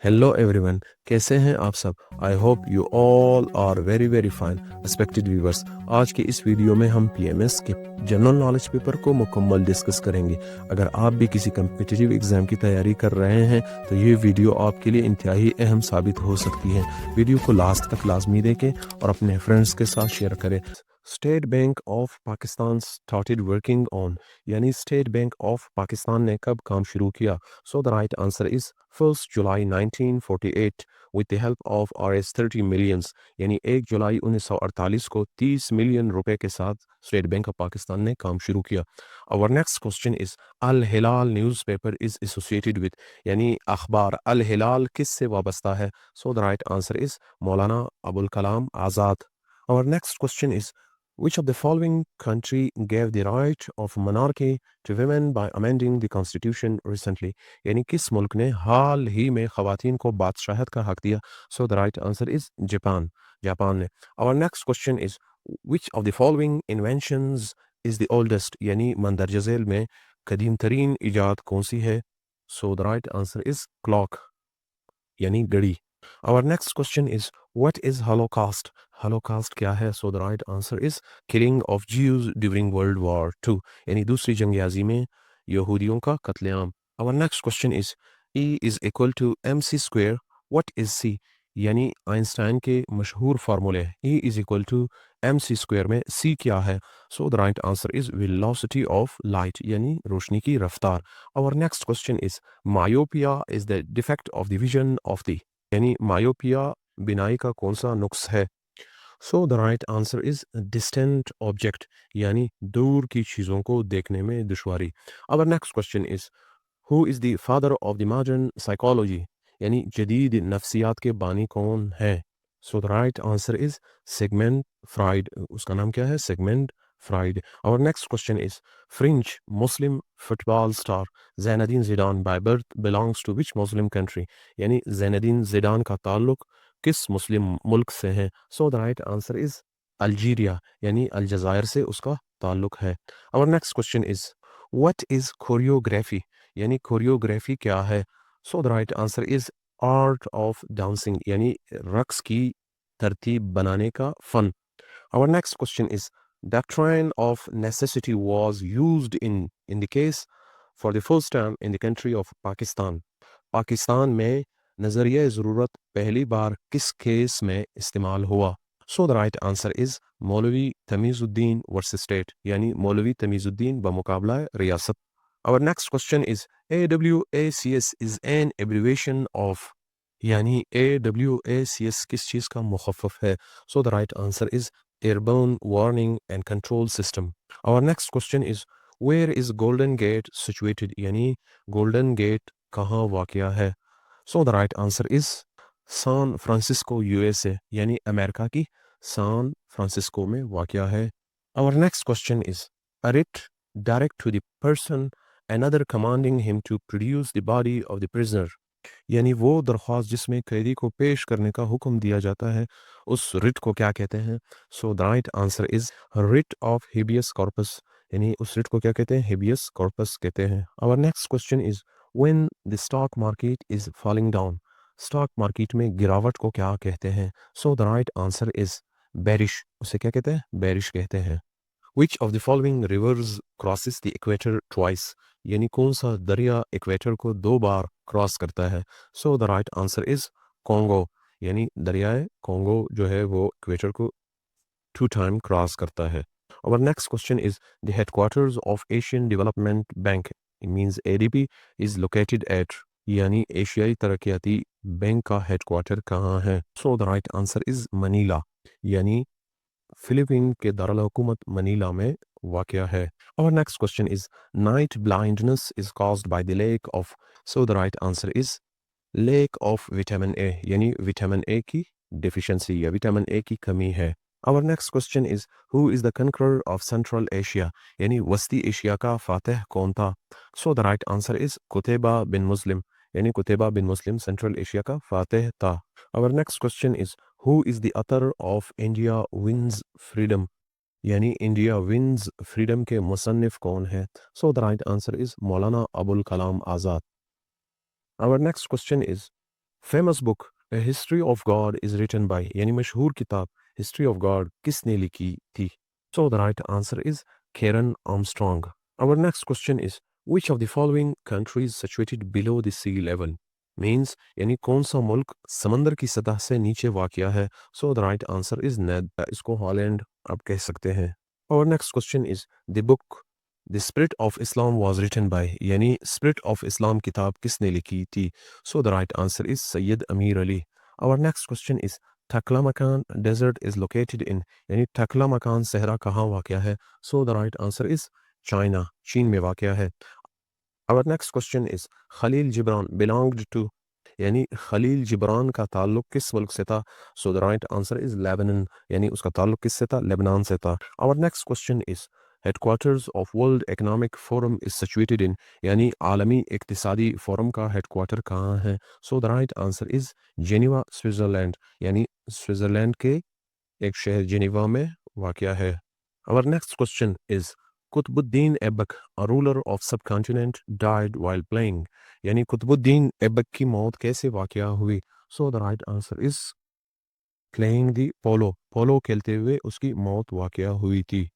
Hello everyone, कैसे हैं आप सब। I hope you all are very very fine. Respected viewers, आज के इस वीडियो में हम पीएमएस के जनरल नॉलेज पेपर को मुकम्मल डिस्कस करेंगे। अगर आप भी किसी कम्पिटिटिव एग्जाम की तैयारी कर रहे हैं तो ये वीडियो आपके लिए इंतहाई अहम साबित हो सकती है। वीडियो को लास्ट तक लाजमी देखें और अपने फ्रेंड्स के साथ शेयर करें। State bank of Pakistan started working on, यानी स्टेट बैंक ऑफ पाकिस्तान ने कब काम शुरू किया। सो the right answer is 1 July 1948 with the help of RS 30 millions, यानी 1 जुलाई 1948 को 30 मिलियन रुपए के साथ स्टेट बैंक ऑफ पाकिस्तान ने काम शुरू किया। Our next question is Al Hilal newspaper is associated with, यानी अखबार अल हिलाल किस से वाबस्ता है। So the right answer is Maulana Abul Kalam Azad. Our next question is which of the following country gave the right of monarchy to women by amending the constitution recently, यानी किस मुल्क ने हाल ही में खवातीन को बादशाहत का हक दिया। So the right answer is Japan, Japan ने। Our next question is which of the following inventions is the oldest, यानी मंदरजा झेल में कदीम तरीन इजाद कौन सी है। So the right answer is clock, यानी घड़ी। Our next question is what is Holocaust, Holocaust क्या है। So the right answer is killing of Jews during World War two, यानी दूसरी जंग आज़ी में यहूदियों का कत्लेआम। Our next question is E is equal to MC square, what is C, यानी आइंस्टाइन के मशहूर फार्मूले E is equal to MC square में C क्या है। So the right answer is velocity of light, यानी रोशनी की रफ्तार। Our next question is myopia is the defect of the vision of the, यानी मायोपिया बिनाई का कौन सा नुक्स है। So the right answer is distant object, यानी दूर की चीज़ों को देखने में दुश्वारी। Our next question is who is the father of the modern psychology, यानी जदीद नफ्सियात के बानी कौन है। So the right answer is Sigmund Freud, उसका नाम क्या है, Sigmund Freud. Our next question is French Muslim football star Zinedine Zidane by birth belongs to which Muslim country, यानी ज़ैनदीन ज़िदान का ताल्लुक किस मुस्लिम मुल्क से है। So the right answer is Algeria, यानी अलजायर से उसका ताल्लुक है। Our next question is what is choreography, यानी कोरियोग्राफी क्या है। So the right answer is art of dancing, यानी रक्स की तरतीब बनाने का फन। Our next question is doctrine of necessity was used in the case for the first time in the country of Pakistan, Pakistan में नज़रिया ज़रूरत पहली बार किस केस में इस्तेमाल हुआ। So the right answer is Maulvi Tamizuddin versus state, यानी मौलवी तमीज़ुद्दीन बमुकाबला रियासत। Our next question is AWACS is an abbreviation of, यानी AWACS किस चीज़ का मुखफ़फ़ है। So the right answer is airborne warning and control system. Our next question is where is golden gate situated, यानी गोल्डन गेट कहाँ वाक़या है। So the right answer is San Francisco USA, यानी अमेरिका की सान फ्रांसिस्को में वाक़या है। Our next question is a writ directed to the person another commanding him to produce the body of the prisoner, यानी वो दरख्वास्त जिसमें कैदी को पेश करने का हुक्म दिया जाता है, उस रिट को क्या कहते हैं। So the right answer is writ of habeas corpus, यानी उस रिट को क्या कहते हैं, हेबियस कॉर्पस कहते हैं। Our next question is when the stock market is falling down, stock market में गिरावट को क्या कहते हैं। So the right answer is bearish, उसे क्या कहते हैं, बेरिश कहते हैं। Which of the following rivers crosses the equator twice, यानी कौन सा दरिया इक्वेटर को दो बार क्रॉस करता है। So the right answer is Congo, यानी दरियाए कॉन्गो जो है वो इक्वेटर को 2 टाइम क्रॉस करता है। Our next question is the headquarters of Asian Development Bank, it means ADB, is located at, यानी एशियाई तरक्याती बैंक का हेडक्वार्टर कहाँ है। So the right answer is Manila, यानी फिलीपीन के दारुल हुकूमत मनीला में वाक़या है। Our next question is night blindness is caused by the lack of, so the right answer is lack of vitamin A, यानी विटामिन ए की deficiency या vitamin A की कमी है। Our next question is who is the conqueror of Central Asia, यानी वस्ती Asia का फातह कौन था। So the right answer is कुतैबा बिन मुस्लिम, यानी कुतैबा बिन मुस्लिम सेंट्रल एशिया का फातह था। Our next question is who is the author of India Wins Freedom, यानी India wins freedom के मुसन्निफ कौन है। So the right answer is Maulana Abul Kalam Azad. Our next question is famous book A History of God is written by यानी मशहूर किताब History of God किसने लिखी थी? So the right answer is Karen Armstrong. Our next question is which of the following countries situated below the sea level? Means यानी कौन सा मुल्क समंदर की सतह से नीचे वाक़या है? So the right answer is Ned. इसको हॉलैंड आप कह सकते हैं. Our next question is the book The Spirit of Islam was written by यानी Spirit of Islam किताब किसने लिखी थी? So the right answer is Sayyid Amir Ali. Our next question is Taklamakan Desert is located in यानी Taklamakan सहरा कहाँ वाक़या है? So the right answer is China. चीन में वाक़या है. Our next question is Khalil Gibran belonged to यानी खलील जिब्रान का ताल्लुक किस मुल्क से था? So the right answer is Lebanon. यानी उसका ताल्लुक किससे था? लेबनान से था. Our next question is headquarters of World Economic Forum is situated in यानी आलमी इक्तिसादी फोरम का हेडक्वार्टर कहाँ है? So the right answer is Geneva, Switzerland. यानी स्विट्जरलैंड के एक शहर जेनेवा में वाक़या है. Our next question is Qutbuddin Aibak, a ruler of subcontinent, died while playing. यानी कुतुबुद्दीन ऐबक की मौत कैसे वाक़या हुई? So the right answer is playing the polo. पोलो खेलते हुए उसकी मौत वाक़या हुई थी.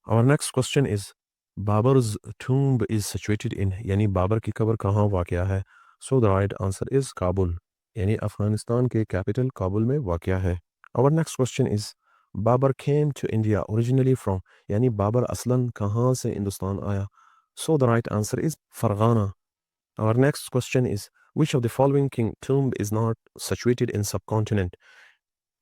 Our next question is Babur's tomb is situated in यानी बाबर की कब्र कहाँ वाक़या है? So the right answer is Kabul. यानी अफ़गानिस्तान के कैपिटल काबुल में वाक़या है. Our next question is Babar came to India originally from यानी बाबर असलन कहाँ से हिंदुस्तान आया? So the right answer is Fergana. Our next question is which of the following king tomb is not situated in subcontinent?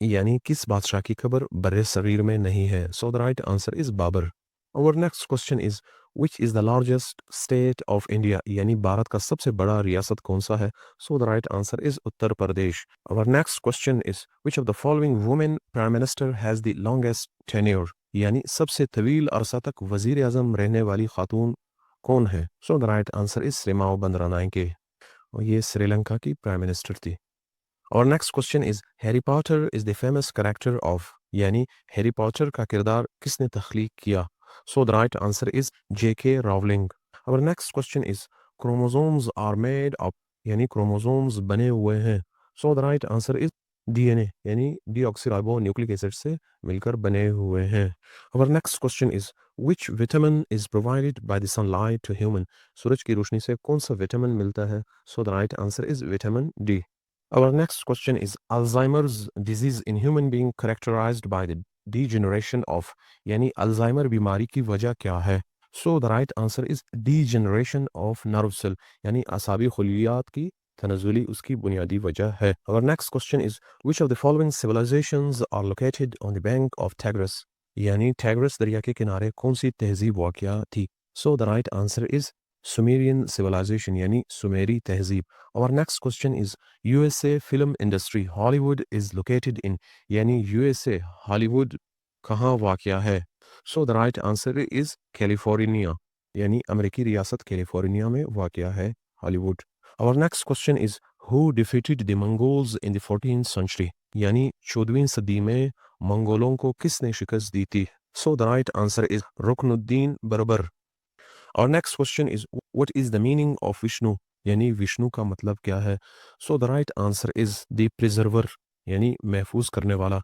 यानी किस बादशाह की कब्र बर्रे सगीर में नहीं है? So the right answer is Babar. Our next question is which is the largest state of India? यानी भारत का सबसे बड़ा रियासत कौन सा है? So the right answer is Uttar Pradesh. Our next question is which of the following women prime minister has the longest tenure? यानी सबसे तवील अरसा तक वजीर आजम रहने वाली खातून कौन है? So the right answer is श्रीमाओ बंदरानायके और ये श्रीलंका की प्राइम मिनिस्टर थी. Our next question is Harry Potter is the famous character of यानी हैरी पॉटर का किरदार किसने तख्लीक किया? So the right answer is J.K. Rowling. Our next question is chromosomes are made of यानी chromosomes बने हुए हैं. So the right answer is DNA यानी deoxyribonucleic acid से मिलकर बने हुए हैं. Our next question is which vitamin is provided by the sunlight to human? सूरज की रोशनी से कौन सा विटामिन मिलता है? So the right answer is vitamin D. Our next question is Alzheimer's disease in human being characterized by the degeneration of यानी Alzheimer बीमारी की वजह क्या है? So the right answer is degeneration of nerve cell यानी असाबी खुलियात की तनज़ुली उसकी बुनियादी वजह है. Our next question is which of the following civilizations are located on the bank of Tigris? यानी Tigris दरिया के किनारे कौन सी तहजीब वाक़या थी? So the right answer is Sumerian civilization यानी सुमेरी तहजीब. Our next question is USA film industry Hollywood is located in यानी USA Hollywood कहाँ वाक़या है? So the right answer is California यानी अमेरिकी रियासत कैलिफोर्निया में वाक़या है Hollywood. Our next question is who defeated the Mongols in the 14th century यानी 14वीं सदी में मंगोलों को किसने शिकस्त दी थी? So the right answer is Ruknuddin बर्बर. Our next question is what is the meaning of Vishnu? यानी विष्णु का मतलब क्या है? So the right answer is the preserver यानी महफूज करने वाला.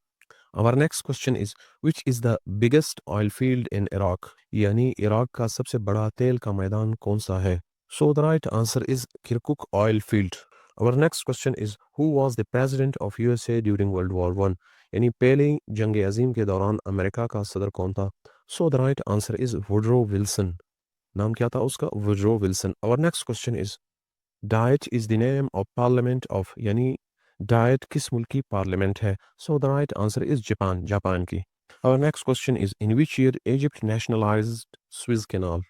Our next question is which is the biggest oil field in Iraq? यानी इराक का सबसे बड़ा तेल का मैदान कौन सा है? So the right answer is Kirkuk oil field. Our next question is who was the president of USA during World War I? यानी पहली जंग अजीम के दौरान अमेरिका का सदर कौन था? So the right answer is Woodrow Wilson. नाम क्या था उसका? Woodrow Wilson. Our next question is Diet is the name of parliament of यानी Diet किस मुल्क की पार्लियामेंट है? So the right answer is Japan, Japan की. Our next question is in which year Egypt nationalized Suez Canal?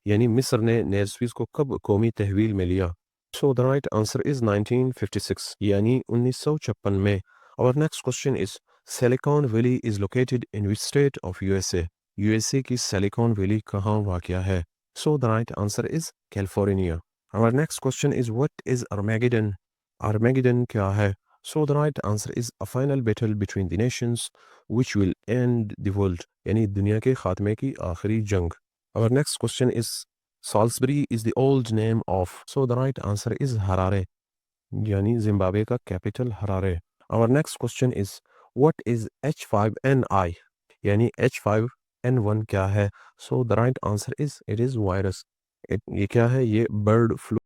यानी मिस्र ने नहर स्विस को कब कौमी तहवील में लिया? So the right answer is 1956 यानी 1956 में. Our next question is Silicon Valley is located in which state of USA? USA की Silicon Valley कहाँ वाक़या है? So the right answer is California. Our next question is what is Armageddon? Armageddon क्या है? So the right answer is a final battle between the nations which will end the world यानी दुनिया के खात्मे की आखिरी जंग. Our next question is Salisbury is the old name of. So the right answer is Harare. यानी Zimbabwe का capital Harare. Our next question is what is H5N1 यानी H5N1 क्या है? So the right answer is it is virus. ये क्या है? ये bird flu